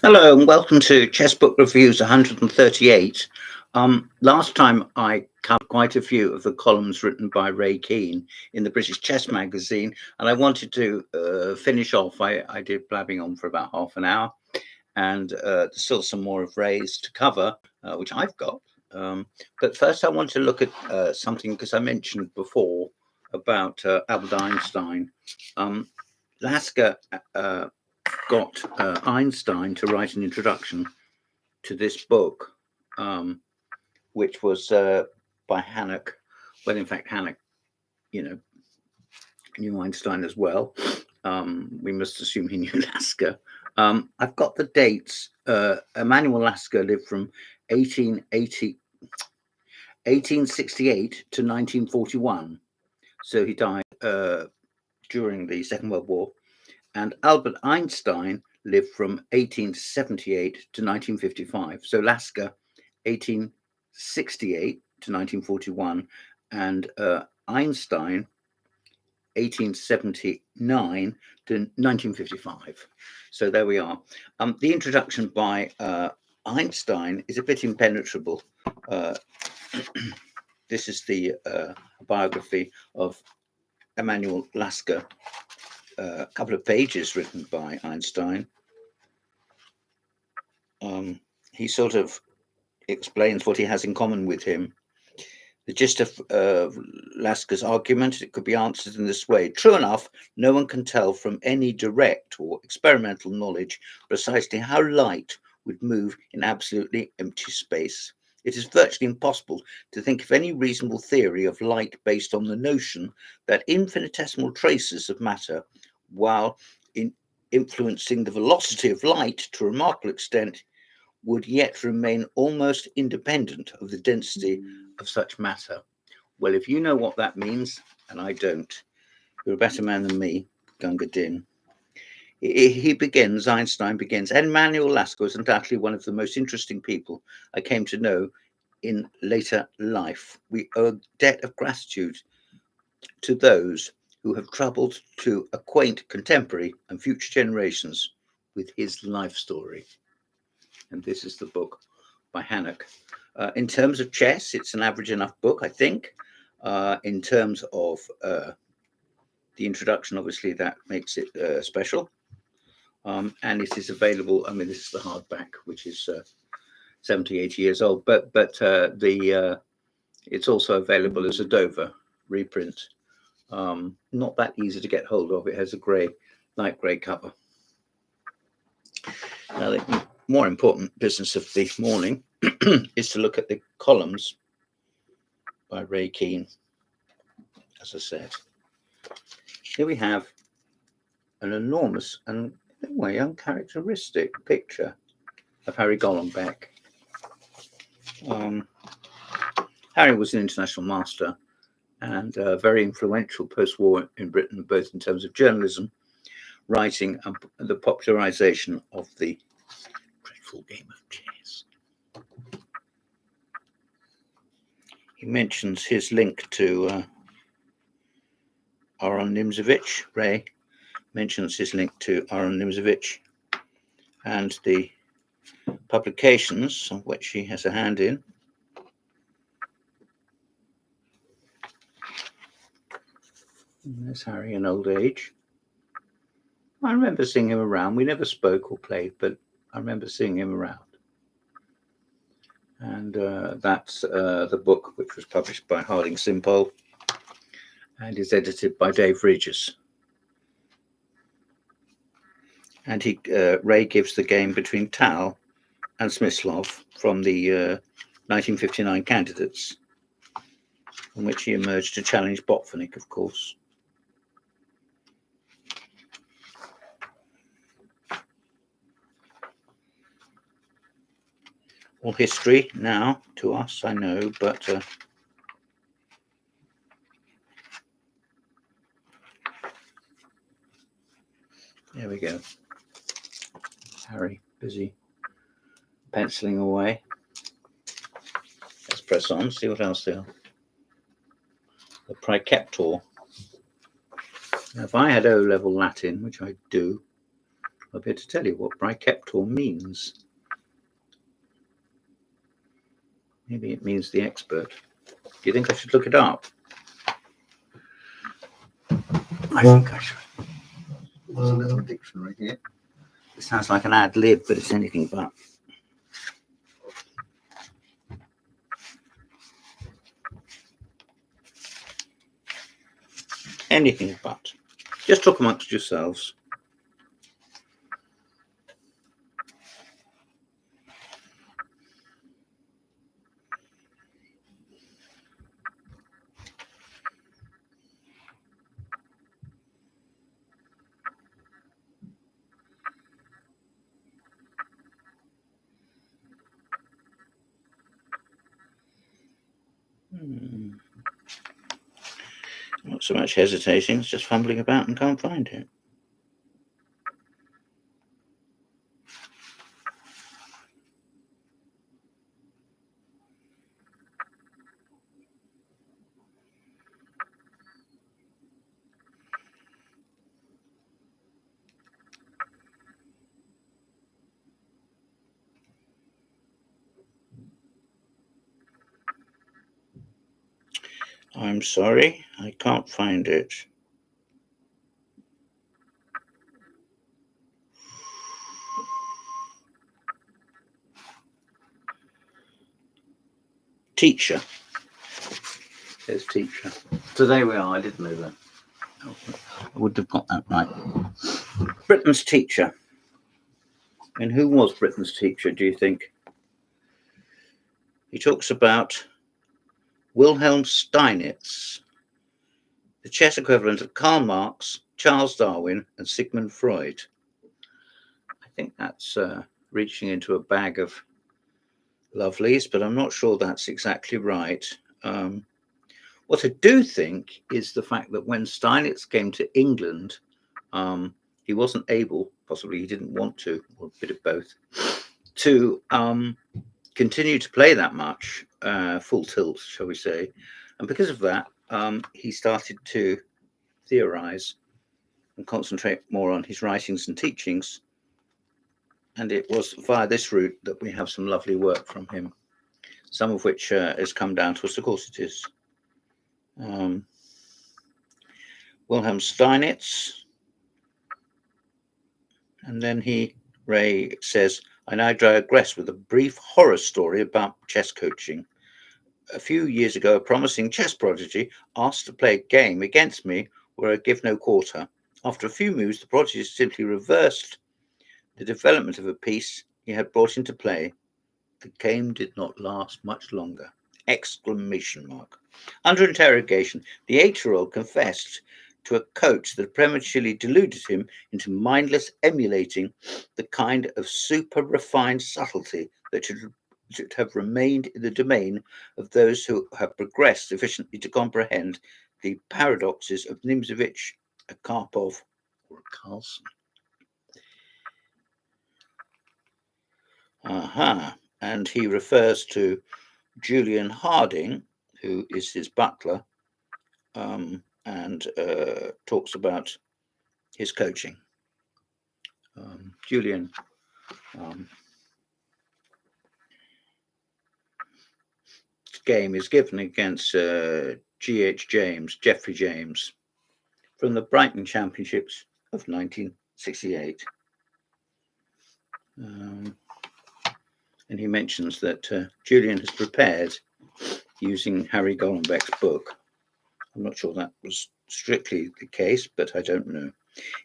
Hello and welcome to Chess Book Reviews 138. Last time I covered quite a few of the columns written by Ray Keene in the British Chess Magazine, and I wanted to finish off. I did blabbing on for about half an hour, and there's still some more of Ray's to cover, which I've got. But first, I want to look at something because I mentioned before about Albert Einstein. Lasker got Einstein to write an introduction to this book, which was by Hannock. Well, in fact, Hannock, knew Einstein as well. We must assume he knew Lasker. I've got the dates. Emanuel Lasker lived from 1868 to 1941. So he died during the Second World War. And Albert Einstein lived from 1878 to 1955. So Lasker, 1868 to 1941, and Einstein, 1879 to 1955. So there we are. The introduction by Einstein is a bit impenetrable. This is the biography of Emanuel Lasker. A couple of pages written by Einstein. He sort of explains what he has in common with him. The gist of Lasker's argument, it could be answered in this way. True enough, no one can tell from any direct or experimental knowledge precisely how light would move in absolutely empty space. It is virtually impossible to think of any reasonable theory of light based on the notion that infinitesimal traces of matter, while influencing the velocity of light to a remarkable extent, would yet remain almost independent of the density of such matter. Well, if you know what that means, and I don't, you're a better man than me, Gunga Din. Einstein begins, and Emanuel Lasker was undoubtedly one of the most interesting people I came to know in later life. We owe a debt of gratitude to those who have troubled to acquaint contemporary and future generations with his life story. And this is the book by Hannock. In terms of chess, it's an average enough book, I think. In terms of the introduction, obviously, that makes it special. And it is available. I mean, this is the hardback, which is 70, 80 years old, but it's also available as a Dover reprint. Not that easy to get hold of. It has a light grey cover. Now, the more important business of the morning is to look at the columns by Ray Keene. As I said, here we have an enormous and in a way uncharacteristic picture of Harry Golombek. Harry was an international master and very influential post-war in Britain, both in terms of journalism, writing, and the popularization of the dreadful game of chess. He mentions his link to Aron Nimzovich. Ray mentions his link to Aron Nimzovich and the publications of which he has a hand in. And there's Harry in old age. I remember seeing him around. We never spoke or played, but I remember seeing him around. And that's the book, which was published by Harding Simpole and is edited by Dave Regis. And Ray gives the game between Tal and Smyslov from the 1959 candidates, from which he emerged to challenge Botvinnik, of course. All history now to us, I know, but there we go. Harry, busy penciling away. Let's press on, see what else there. The Praeceptor. Now, if I had O-level Latin, which I do, I'll be able to tell you what Bricaptor means. Maybe it means the expert. Do you think I should look it up? I think I should. There's a little dictionary here. It sounds like an ad lib, but it's anything but. Anything but. Just talk amongst yourselves. Not so much hesitating, it's just fumbling about and can't find it. I'm sorry, I can't find it. Teacher. There's teacher. So there we are, I didn't know that. I would have got that right. Britain's teacher. And who was Britain's teacher, do you think? He talks about Wilhelm Steinitz, the chess equivalent of Karl Marx, Charles Darwin, and Sigmund Freud. I think that's reaching into a bag of lovelies, but I'm not sure that's exactly right. What I do think is the fact that when Steinitz came to England, he wasn't able, possibly he didn't want to, or a bit of both, to continue to play that much, full tilt, shall we say. And because of that, he started to theorize and concentrate more on his writings and teachings. And it was via this route that we have some lovely work from him, some of which has come down to us. Of course, it is. Wilhelm Steinitz. And then Ray says, I now digress with a brief horror story about chess coaching. A few years ago, a promising chess prodigy asked to play a game against me where I give no quarter. After a few moves, the prodigy simply reversed the development of a piece he had brought into play. The game did not last much longer. Exclamation mark. Under interrogation, the 8-year-old confessed to a coach that prematurely deluded him into mindless emulating the kind of super refined subtlety that should have remained in the domain of those who have progressed sufficiently to comprehend the paradoxes of Nimzovich, a Karpov, or a Carlsen. And he refers to Julian Harding, who is his butler, and talks about his coaching. Julian game is given against Jeffrey James, from the Brighton Championships of 1968. And he mentions that Julian has prepared using Harry Golombek's book. I'm not sure that was strictly the case, but I don't know.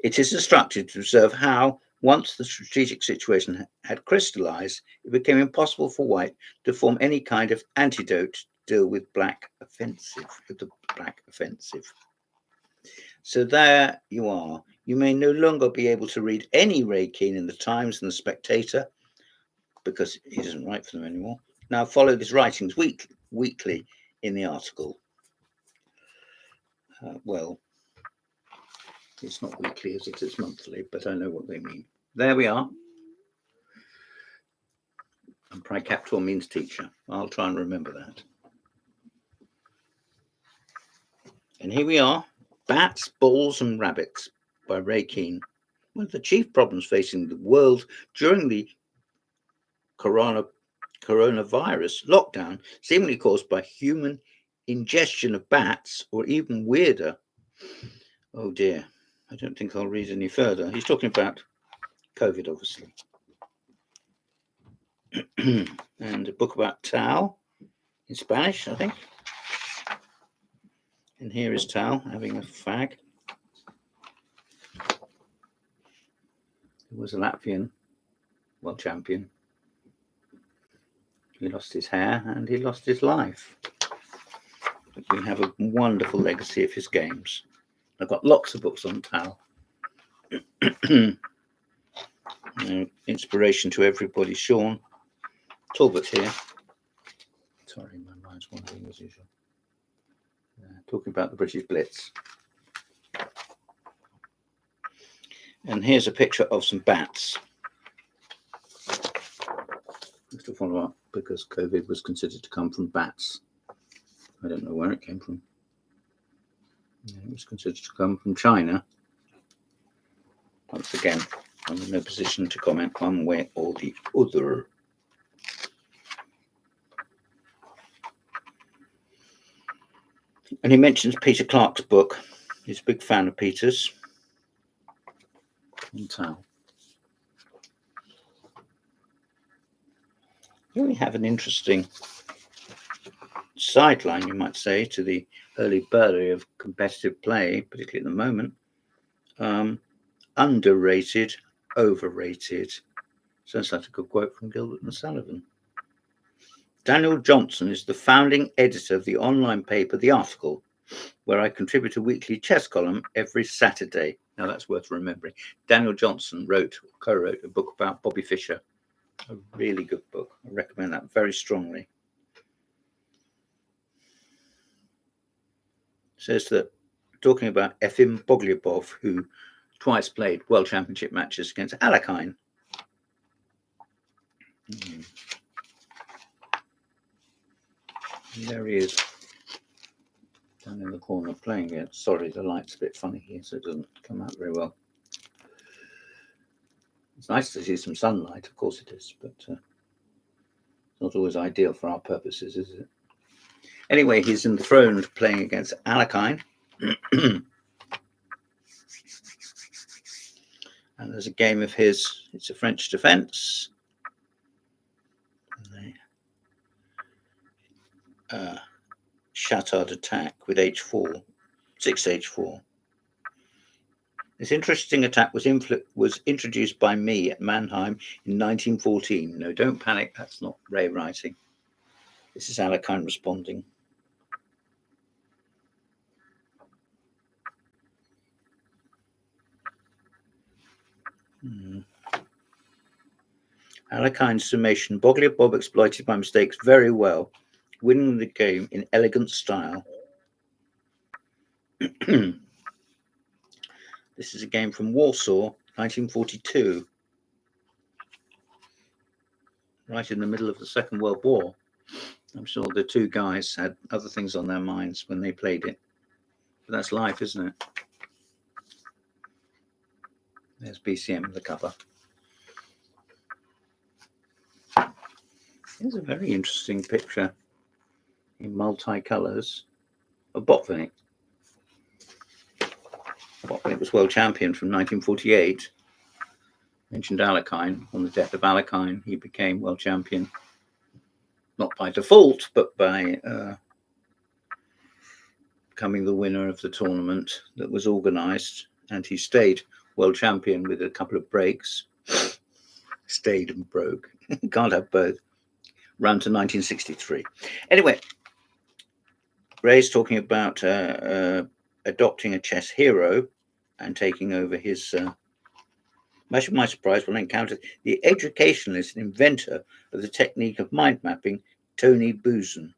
It is instructive to observe how, once the strategic situation had crystallized, it became impossible for White to form any kind of antidote to deal with the black offensive. So there you are. You may no longer be able to read any Ray Keene in the Times and the Spectator, because he doesn't write for them anymore. Now follow his writings weekly in the article. Well, it's not weekly as it is monthly, but I know what they mean. There we are. And Bricaptor means teacher. I'll try and remember that. And here we are, Bats, Balls and Rabbits by Ray Keene. One of the chief problems facing the world during the coronavirus lockdown, seemingly caused by human ingestion of bats, or even weirder. Oh dear, I don't think I'll read any further. He's talking about COVID, obviously. And a book about Tao in Spanish, I think. And here is Tao having a fag. He was a Latvian world champion. He lost his hair and he lost his life. But we have a wonderful legacy of his games. I've got lots of books on Tao. Inspiration to everybody. Sean Talbot here. Sorry, my mind's wandering as usual. Talking about the British Blitz. And here's a picture of some bats. Just to follow up, because COVID was considered to come from bats. I don't know where it came from. It was considered to come from China. Once again, I'm in no position to comment one way or the other. And he mentions Peter Clark's book. He's a big fan of Peter's. And Tao. Here we have an interesting sideline, you might say, to the early birthday of competitive play, particularly at the moment. Underrated, overrated. Sounds like a good quote from Gilbert and Sullivan. Daniel Johnson is the founding editor of the online paper The Article, where I contribute a weekly chess column every Saturday. Now that's worth remembering. Daniel Johnson co-wrote a book about Bobby Fischer. A really good book. I recommend that very strongly. Says that, talking about Efim Boglyabov, who twice played World Championship matches against Alekhine. There he is, down in the corner playing it. Sorry, the light's a bit funny here, so it doesn't come out very well. It's nice to see some sunlight, of course it is, but it's not always ideal for our purposes, is it? Anyway, he's enthroned playing against Alekhine. And there's a game of his, it's a French defense. Chatard attack with h4, 6h4. This interesting attack was introduced by me at Mannheim in 1914. No, don't panic, that's not Ray writing. This is Alekhine responding. Alekhine's summation. Boglyabov exploited my mistakes very well, winning the game in elegant style. This is a game from Warsaw, 1942. Right in the middle of the Second World War. I'm sure the two guys had other things on their minds when they played it. But that's life, isn't it? There's BCM, the cover. Here's a very interesting picture in multi-colours of Botvinnik. Botvinnik was world champion from 1948. Mentioned Alekhine. On the death of Alekhine, he became world champion. Not by default, but by becoming the winner of the tournament that was organised. And he stayed world champion with a couple of breaks. Stayed and broke. Can't have both. Ran to 1963. Anyway, Ray's talking about adopting a chess hero and taking over his... much of my surprise when I encountered the educationalist and inventor of the technique of mind mapping, Tony Buzan.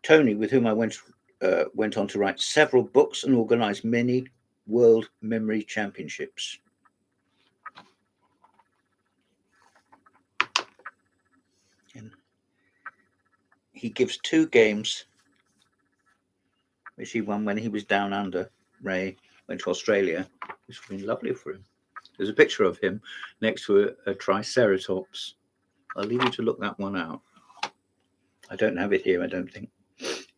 Tony, with whom I went on to write several books and organize many World Memory Championships. And he gives 2 games, which he won when he was down under. Ray went to Australia This would have been lovely for him. There's a picture of him next to a Triceratops. I'll leave you to look that one out. I don't have it here, I don't think.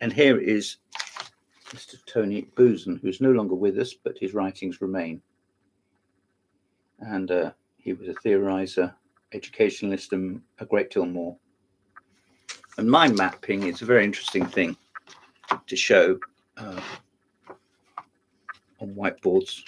And here is Mr. Tony Buzan, who's no longer with us, but his writings remain. And he was a theorizer, educationalist, and a great deal more. And mind mapping is a very interesting thing to show on whiteboards.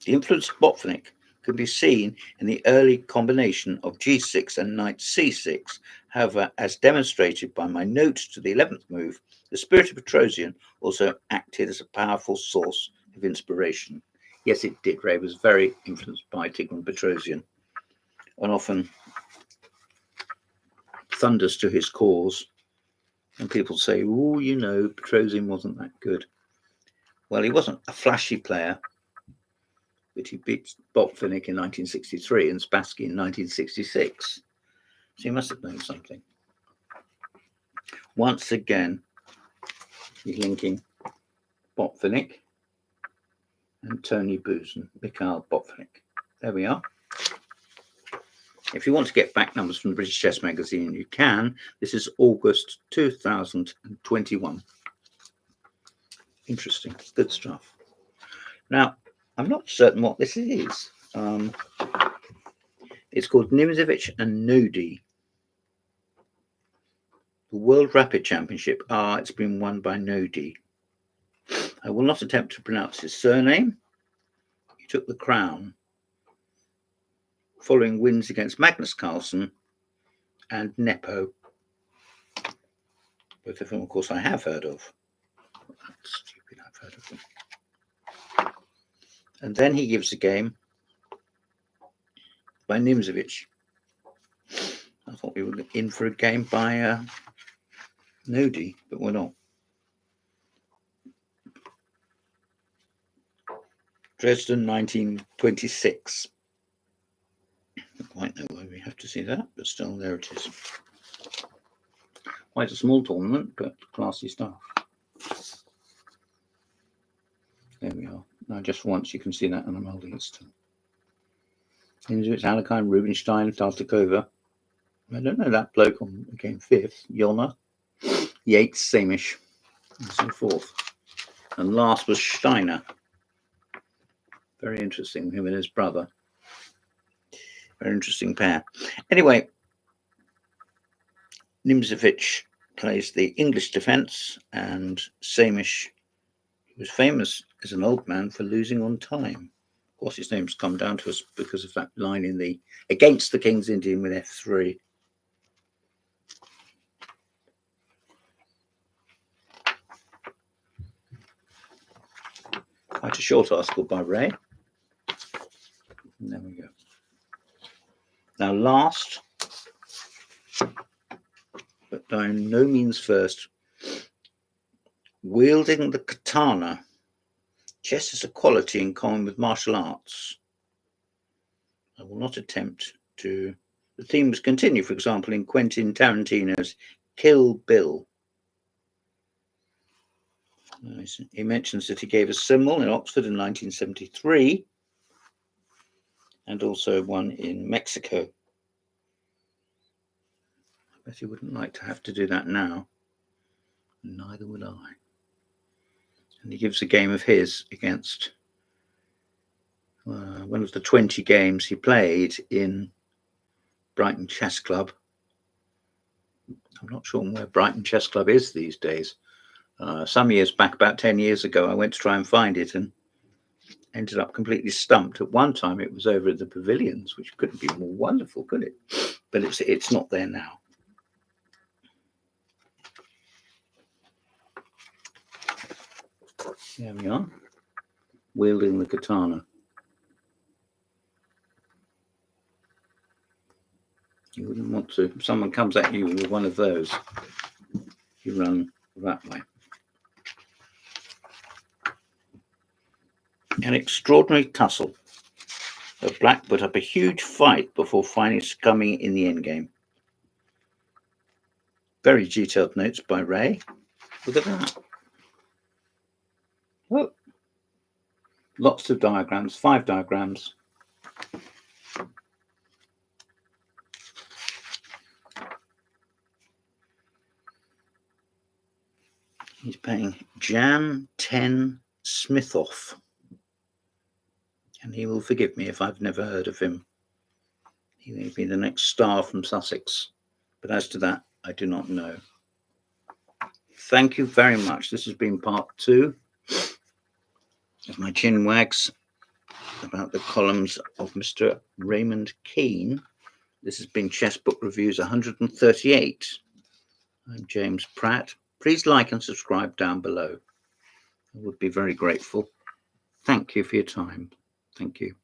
The influence of Botvinnik can be seen in the early combination of G6 and knight C6. However, as demonstrated by my note to the 11th move, the spirit of Petrosian also acted as a powerful source of inspiration. Yes, it did. Ray was very influenced by Tigran Petrosian and often thunders to his cause. And people say, oh, you know, Petrosian wasn't that good. Well, he wasn't a flashy player, but he beat Botvinnik in 1963 and Spassky in 1966. So he must have known something. Once again, he's linking Botvinnik and Tony Buzan, Mikhail Botvinnik. There we are. If you want to get back numbers from the British Chess Magazine, you can. This is August 2021. Interesting, good stuff. Now, I'm not certain what this is. It's called Nimzovich and Nodi. The World Rapid Championship. It's been won by Nodi. I will not attempt to pronounce his surname. He took the crown following wins against Magnus Carlsen and Nepo. Both of them, of course, I have heard of. That's stupid, I've heard of them. And then he gives a game by Nimzovich. I thought we were in for a game by Nodi, but we're not. Dresden, 1926. Don't quite know why we have to see that, but still, there it is. Quite a small tournament, but classy stuff. There we are. Now, just once you can see that, and I'm holding it still. Nimzovich, Alekhine, Rubinstein, Tartakova. I don't know that bloke on game 5th. Yolna, Yates, Samish, and so forth. And last was Steiner. Very interesting, him and his brother. Very interesting pair. Anyway, Nimzovich plays the English defence, and Samish, who was famous as an old man for losing on time. Of course, his name's come down to us because of that line in the against the King's Indian with F3. Quite a short article by Ray. And there we go. Now, last, but by no means first, wielding the katana. Chess has a quality in common with martial arts. I will not attempt to. The theme was continued, for example, in Quentin Tarantino's Kill Bill. He mentions that he gave a symbol in Oxford in 1973 and also one in Mexico. I bet he wouldn't like to have to do that now. Neither would I. And he gives a game of his against one of the 20 games he played in Brighton Chess Club. I'm not sure where Brighton Chess Club is these days. Some years back, about 10 years ago, I went to try and find it and ended up completely stumped. At one time, it was over at the Pavilions, which couldn't be more wonderful, could it? But it's not there now. There we are, wielding the katana. You wouldn't want to. If someone comes at you with one of those, you run that way. An extraordinary tussle. The black put up a huge fight before finally succumbing in the endgame. Very detailed notes by Ray. Look at that. Lots of diagrams, 5 diagrams. He's paying Jan 10 Smithoff. And he will forgive me if I've never heard of him. He may be the next star from Sussex. But as to that, I do not know. Thank you very much. This has been part 2 of my chin wags about the columns of Mr. Raymond Keene. This has been Chess Book Reviews 138. I'm James Pratt. Please like and subscribe down below. I would be very grateful. Thank you for your time. Thank you.